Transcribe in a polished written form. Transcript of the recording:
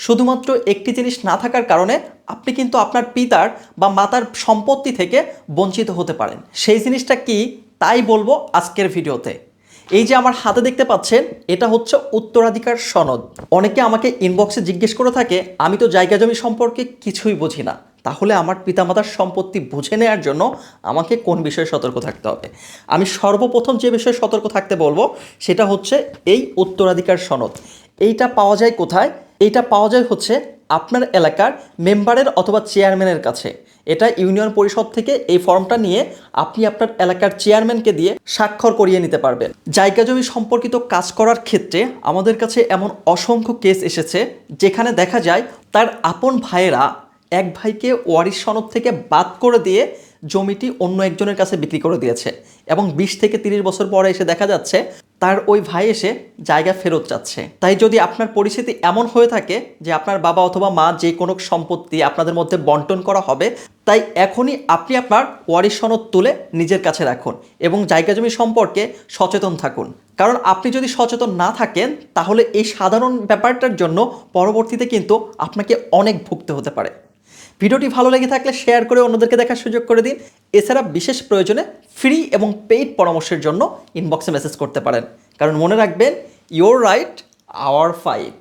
শুধুমাত্র একটি জিনিস না থাকার কারণে আপনি কিন্তু আপনার পিতার বা মাতার সম্পত্তি থেকে বঞ্চিত হতে পারেন। সেই জিনিসটা কি তাই বলবো আজকের ভিডিওতে। এই যে আমার হাতে দেখতে পাচ্ছেন, এটা হচ্ছে উত্তরাধিকার সনদ। অনেকে আমাকে ইনবক্সে জিজ্ঞেস করে থাকে, আমি তো জায়গা জমি সম্পর্কে কিছুই বুঝি না, তাহলে আমার পিতামাতার সম্পত্তি বুঝে নেওয়ার জন্য আমাকে কোন বিষয়ে সতর্ক থাকতে হবে? আমি সর্বপ্রথম যে বিষয়ে সতর্ক থাকতে বলবো সেটা হচ্ছে এই উত্তরাধিকার সনদ। এইটা পাওয়া যায় কোথায়? এইটা পাওয়া যায় হচ্ছে আপনার এলাকার মেম্বারের অথবা চেয়ারম্যানের কাছে। এটা ইউনিয়ন পরিষদ থেকে এই ফর্মটা নিয়ে আপনি আপনার এলাকার চেয়ারম্যানকে দিয়ে স্বাক্ষর করিয়ে নিতে পারবেন। জায়গা জমি সম্পর্কিত কাজ করার ক্ষেত্রে আমাদের কাছে এমন অসংখ্য কেস এসেছে যেখানে দেখা যায় তার আপন ভাইয়েরা এক ভাইকে ওয়ারিশ সনদ থেকে বাদ করে দিয়ে জমিটি অন্য একজনের কাছে বিক্রি করে দিয়েছে, এবং 20 থেকে 30 বছর পরে এসে দেখা যাচ্ছে তার ওই ভাই এসে জায়গা ফেরত চাচ্ছে। তাই যদি আপনার পরিস্থিতি এমন হয়ে থাকে যে আপনার বাবা অথবা মা যে কোনো সম্পত্তি আপনাদের মধ্যে বন্টন করা হবে, তাই এখনই আপনি আপনার ওয়ারিশ সনদ তুলে নিজের কাছে রাখুন এবং জায়গা জমি সম্পর্কে সচেতন থাকুন। কারণ আপনি যদি সচেতন না থাকেন তাহলে এই সাধারণ ব্যাপারটার জন্য পরবর্তীতে কিন্তু আপনাকে অনেক ভুগতে হতে পারে। ভিডিওটি ভালো লেগে থাকলে শেয়ার করে অন্যদেরকে দেখার সুযোগ করে দিন। এছাড়া বিশেষ প্রয়োজনে ফ্রি এবং পেইড পরামর্শের জন্য ইনবক্সে মেসেজ করতে পারেন। কারণ মনে রাখবেন, ইয়োর রাইট আওয়ার ফাইট।